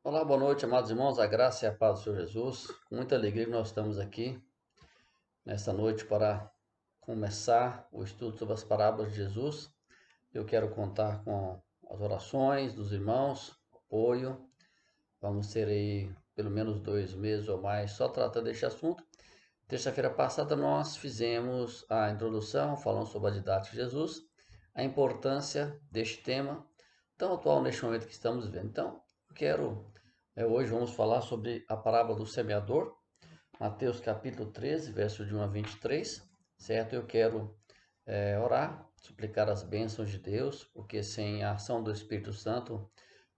Olá, boa noite, amados irmãos, a graça e a paz do Senhor Jesus. Com muita alegria que nós estamos aqui nesta noite para começar o estudo sobre as parábolas de Jesus. Eu quero contar com as orações dos irmãos, apoio. Vamos ter aí pelo menos 2 meses ou mais só tratando deste assunto. Terça-feira passada nós fizemos a introdução, falando sobre a didática de Jesus, a importância deste tema tão atual neste momento que estamos vivendo. Então, eu quero hoje vamos falar sobre a parábola do semeador, Mateus capítulo 13, verso de 1 a 23, certo? Eu quero orar, suplicar as bênçãos de Deus, porque sem a ação do Espírito Santo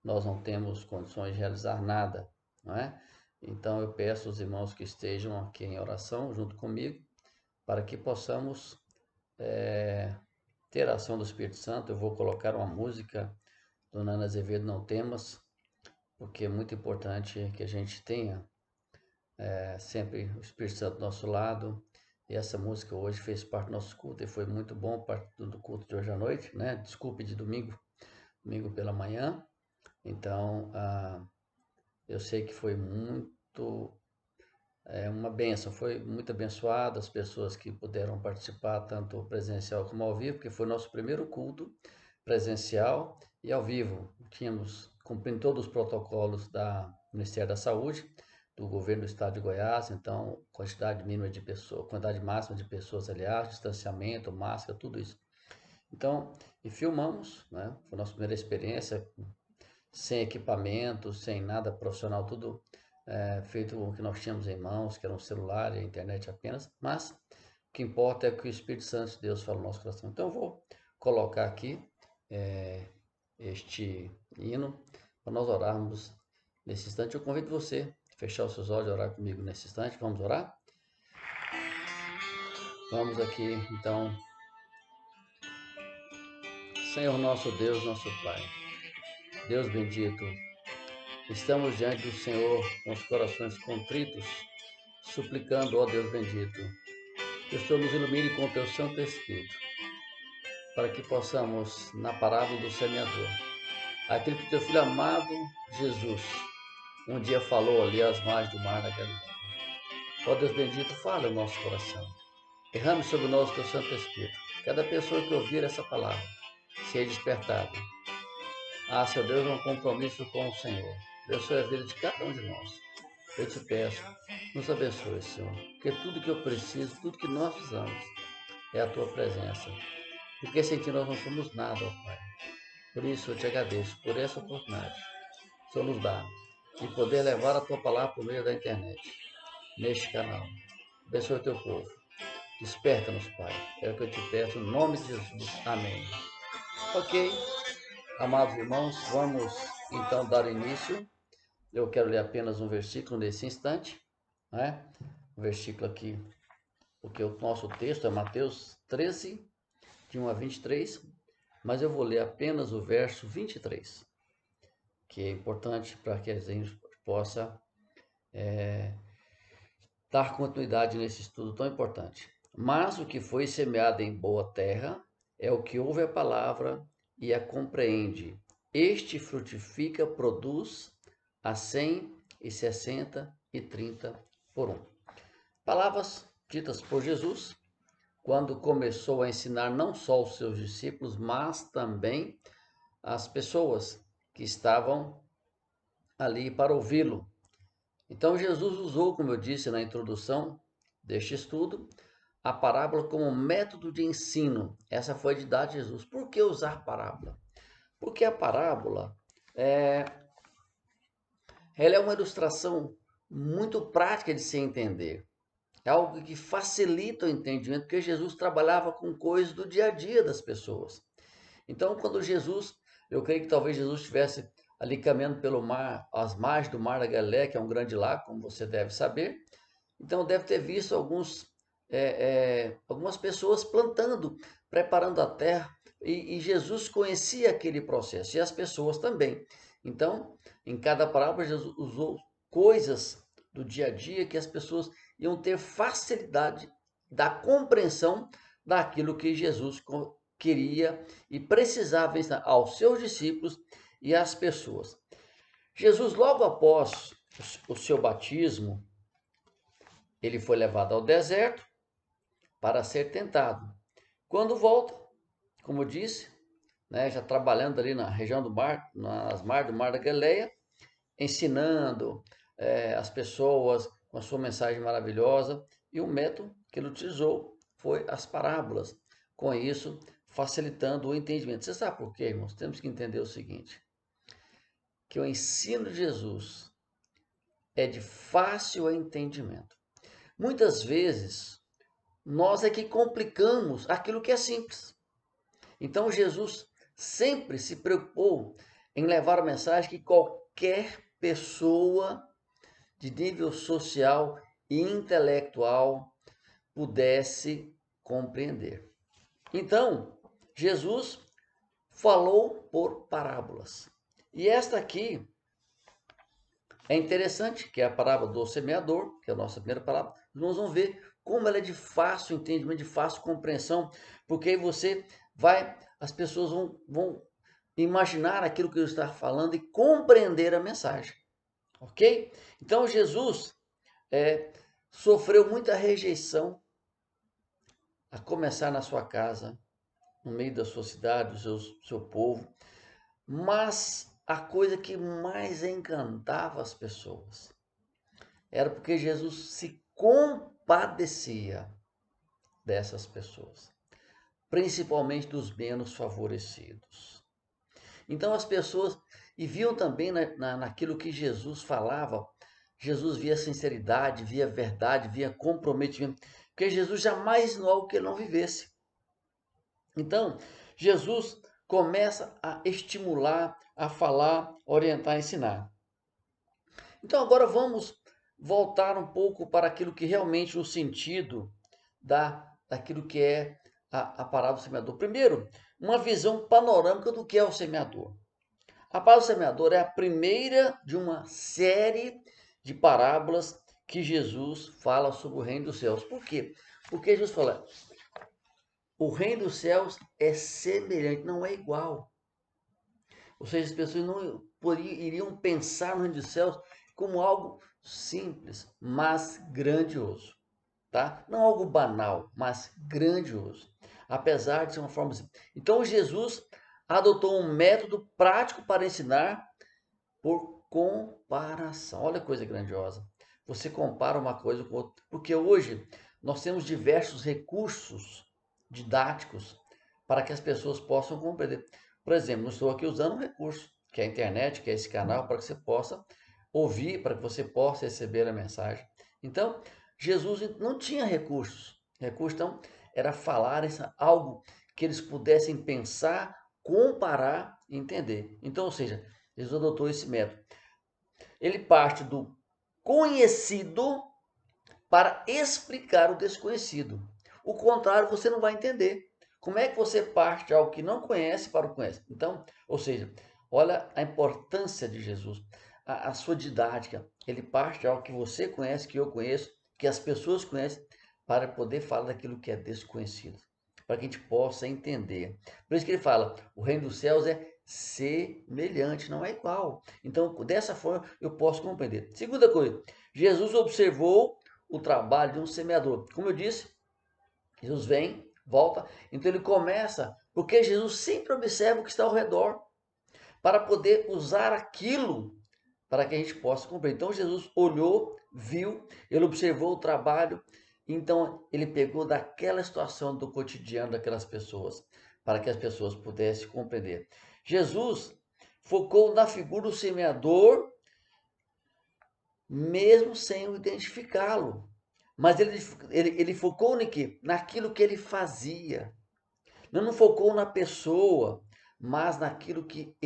nós não temos condições de realizar nada, não é? Então eu peço aos irmãos que estejam aqui em oração junto comigo, para que possamos ter a ação do Espírito Santo. Eu vou colocar uma música do Nana Azevedo, Não Temas, porque é muito importante que a gente tenha sempre o Espírito Santo do nosso lado. E essa música hoje fez parte do nosso culto e foi muito bom, parte do culto de hoje à noite, né? Desculpe, de domingo pela manhã. Então, eu sei que foi uma bênção, foi muito abençoado as pessoas que puderam participar, tanto presencial como ao vivo, porque foi nosso primeiro culto presencial e ao vivo. Tínhamos cumprindo todos os protocolos da Ministério da Saúde, do governo do estado de Goiás, então quantidade mínima de pessoas, quantidade máxima de pessoas, aliás, distanciamento, máscara, tudo isso. Então, e filmamos, né? Foi a nossa primeira experiência, sem equipamento, sem nada profissional, tudo feito com o que nós tínhamos em mãos, que era um celular e a internet apenas, mas o que importa é que o Espírito Santo de Deus fala no nosso coração. Então eu vou colocar aqui é, este hino para nós orarmos nesse instante. Eu convido você a fechar os seus olhos e orar comigo nesse instante. Vamos orar? Vamos aqui, então, Senhor nosso Deus, nosso Pai, Deus bendito, estamos diante do Senhor com os corações contritos, suplicando, ó Deus bendito, que o Senhor nos ilumine com o teu Santo Espírito, para que possamos, na parábola do semeador, aquilo que teu filho amado Jesus um dia falou ali às margens do mar da Galileia. Ó Deus bendito, fala no nosso coração. Derrame sobre nós o teu Santo Espírito. Cada pessoa que ouvir essa palavra seja despertada. Ah, seu Deus, é um compromisso com o Senhor. Abençoe a vida de cada um de nós. Eu te peço, nos abençoe, Senhor, porque tudo que eu preciso, tudo que nós precisamos, é a tua presença. Porque sem ti nós não somos nada, ó Pai. Por isso eu te agradeço por essa oportunidade que o Senhor nos dá de poder levar a tua palavra por meio da internet, neste canal. Abençoe o teu povo. Desperta-nos, Pai. É o que eu te peço, no nome de Jesus. Amém. Ok, amados irmãos, vamos então dar início. Eu quero ler apenas um versículo nesse instante, né? Um versículo aqui, porque o nosso texto é Mateus 13, de 1 a 23, mas eu vou ler apenas o verso 23, que é importante para que a gente possa dar continuidade nesse estudo tão importante. Mas o que foi semeado em boa terra é o que ouve a palavra e a compreende. Este frutifica, produz a 100 e 60 e 30 por um. Palavras ditas por Jesus quando começou a ensinar não só os seus discípulos, mas também as pessoas que estavam ali para ouvi-lo. Então Jesus usou, como eu disse na introdução deste estudo, a parábola como método de ensino. Essa foi a didática de Jesus. Por que usar parábola? Porque a parábola é, ela é uma ilustração muito prática de se entender. É algo que facilita o entendimento, porque Jesus trabalhava com coisas do dia a dia das pessoas. Então, quando Jesus, eu creio que talvez Jesus estivesse ali caminhando pelo mar, às margens do mar da Galileia, que é um grande lago, como você deve saber. Então, deve ter visto algumas pessoas plantando, preparando a terra, e Jesus conhecia aquele processo, e as pessoas também. Então, em cada parábola, Jesus usou coisas do dia a dia que as pessoas iam ter facilidade da compreensão daquilo que Jesus queria e precisava ensinar aos seus discípulos e às pessoas. Jesus, logo após o seu batismo, ele foi levado ao deserto para ser tentado. Quando volta, como disse, né, já trabalhando ali na região do mar, nas margens do Mar da Galileia, ensinando as pessoas com a sua mensagem maravilhosa, e o método que ele utilizou foi as parábolas, com isso facilitando o entendimento. Você sabe por quê, irmãos? Temos que entender o seguinte, que o ensino de Jesus é de fácil entendimento. Muitas vezes, nós é que complicamos aquilo que é simples. Então, Jesus sempre se preocupou em levar a mensagem que qualquer pessoa de nível social e intelectual pudesse compreender. Então, Jesus falou por parábolas. E esta aqui é interessante, que é a parábola do semeador, que é a nossa primeira parábola. Nós vamos ver como ela é de fácil entendimento, de fácil compreensão, porque aí as pessoas vão imaginar aquilo que ele está falando e compreender a mensagem. Ok? Então Jesus sofreu muita rejeição, a começar na sua casa, no meio da sua cidade, do seu povo, mas a coisa que mais encantava as pessoas era porque Jesus se compadecia dessas pessoas, principalmente dos menos favorecidos. Então as pessoas, e viam também naquilo que Jesus falava, Jesus via sinceridade, via verdade, via comprometimento, porque Jesus jamais ensinou algo que ele não vivesse. Então, Jesus começa a estimular, a falar, orientar, ensinar. Então agora vamos voltar um pouco para aquilo que realmente o sentido daquilo que é a parábola do semeador. Primeiro, uma visão panorâmica do que é o semeador. A parábola do semeador é a primeira de uma série de parábolas que Jesus fala sobre o reino dos céus. Por quê? Porque Jesus fala, o reino dos céus é semelhante, não é igual. Ou seja, as pessoas não iriam pensar no reino dos céus como algo simples, mas grandioso. Tá? Não algo banal, mas grandioso. Apesar de ser uma forma simples. Então Jesus adotou um método prático para ensinar por comparação. Olha que coisa grandiosa. Você compara uma coisa com outra. Porque hoje nós temos diversos recursos didáticos para que as pessoas possam compreender. Por exemplo, eu estou aqui usando um recurso, que é a internet, que é esse canal, para que você possa ouvir, para que você possa receber a mensagem. Então, Jesus não tinha recursos. Recurso, então, era falar algo que eles pudessem pensar, comparar e entender. Então, ou seja, Jesus adotou esse método. Ele parte do conhecido para explicar o desconhecido. O contrário, você não vai entender. Como é que você parte de algo que não conhece para o conhece? Então, ou seja, olha a importância de Jesus, a sua didática. Ele parte de algo que você conhece, que eu conheço, que as pessoas conhecem, para poder falar daquilo que é desconhecido, para que a gente possa entender. Por isso que ele fala, o reino dos céus é semelhante, não é igual. Então, dessa forma, eu posso compreender. Segunda coisa, Jesus observou o trabalho de um semeador. Como eu disse, Jesus vem, volta, então ele começa, porque Jesus sempre observa o que está ao redor, para poder usar aquilo para que a gente possa compreender. Então Jesus olhou, viu, ele observou o trabalho, então ele pegou daquela situação do cotidiano daquelas pessoas, para que as pessoas pudessem compreender. Jesus focou na figura do semeador, mesmo sem o identificá-lo. Mas ele focou em quê? Naquilo que ele fazia. Não focou na pessoa, mas naquilo que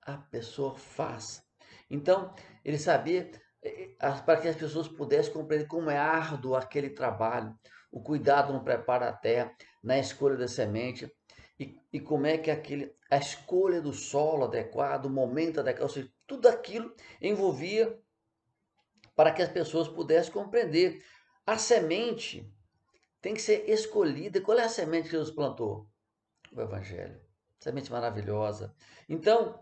a pessoa faz. Então, ele sabia, para que as pessoas pudessem compreender como é árduo aquele trabalho, o cuidado no preparo da terra, na escolha da semente, e como é que a escolha do solo adequado, o momento adequado, ou seja, tudo aquilo envolvia para que as pessoas pudessem compreender. A semente tem que ser escolhida. Qual é a semente que Jesus plantou? O Evangelho. Semente maravilhosa. Então,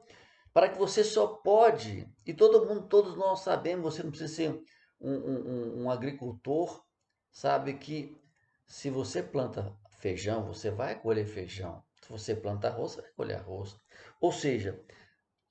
para que você só pode, e todo mundo, todos nós sabemos, você não precisa ser um agricultor, sabe que se você planta feijão, você vai colher feijão. Se você planta arroz, você vai colher arroz. Ou seja,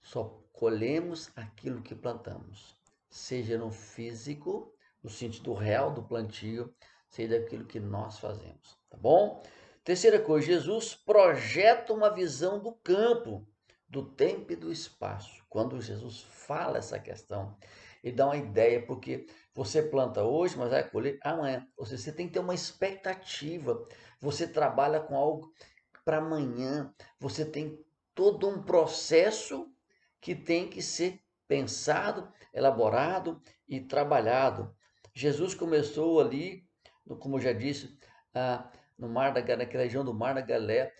só colhemos aquilo que plantamos, seja no físico, no sentido real do plantio, seja daquilo que nós fazemos, tá bom? Terceira coisa, Jesus projeta uma visão do campo, do tempo e do espaço. Quando Jesus fala essa questão, ele dá uma ideia, porque você planta hoje, mas vai colher amanhã. Ou seja, você tem que ter uma expectativa. Você trabalha com algo para amanhã. Você tem todo um processo que tem que ser pensado, elaborado e trabalhado. Jesus começou ali, como eu já disse, no mar da naquela região do Mar da Galileia,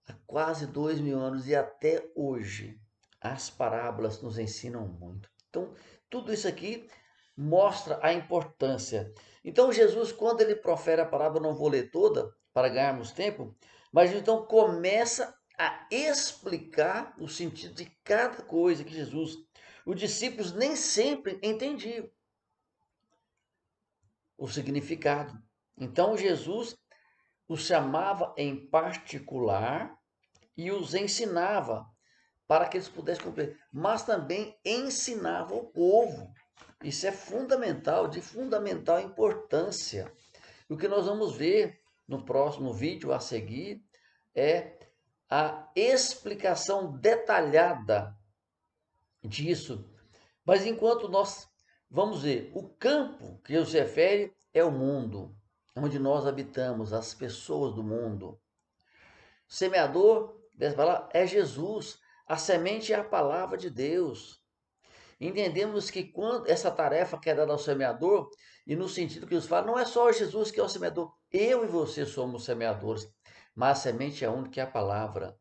há quase 2000 anos, e até hoje as parábolas nos ensinam muito. Então, tudo isso aqui mostra a importância. Então, Jesus, quando ele profere a parábola, não vou ler toda para ganharmos tempo, mas então começa a explicar o sentido de cada coisa que Jesus. Os discípulos nem sempre entendiam o significado. Então, Jesus os chamava em particular e os ensinava para que eles pudessem cumprir, mas também ensinava o povo. Isso é fundamental, de fundamental importância. E o que nós vamos ver no próximo vídeo a seguir é a explicação detalhada disso. Mas enquanto nós vamos ver, o campo que Jesus se refere é o mundo, onde nós habitamos, as pessoas do mundo. O semeador dessa palavra é Jesus. A semente é a palavra de Deus. Entendemos que quando essa tarefa que é dada ao semeador, e no sentido que Jesus fala, não é só Jesus que é o semeador, eu e você somos semeadores, mas a semente é a única, que é a palavra.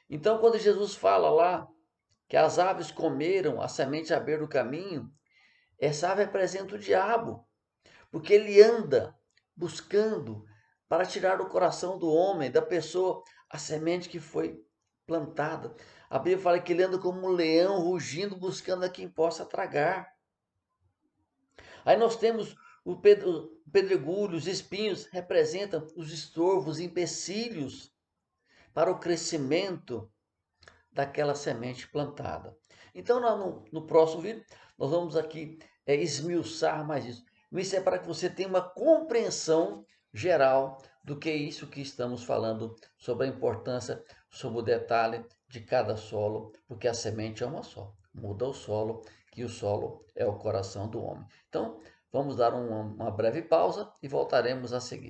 Então, quando Jesus fala lá que as aves comeram a semente à beira do caminho, essa ave representa o diabo, porque ele anda buscando para tirar do coração do homem, da pessoa, a semente que foi plantada. A Bíblia fala que ele anda como um leão rugindo, buscando a quem possa tragar. Aí nós temos o pedregulho, os espinhos, representam os estorvos, empecilhos para o crescimento daquela semente plantada. Então, no próximo vídeo, nós vamos aqui esmiuçar mais isso. Isso é para que você tenha uma compreensão geral do que é isso que estamos falando, sobre a importância, sobre o detalhe de cada solo, porque a semente é uma só. Muda o solo, que o solo é o coração do homem. Então, vamos dar uma breve pausa e voltaremos a seguir.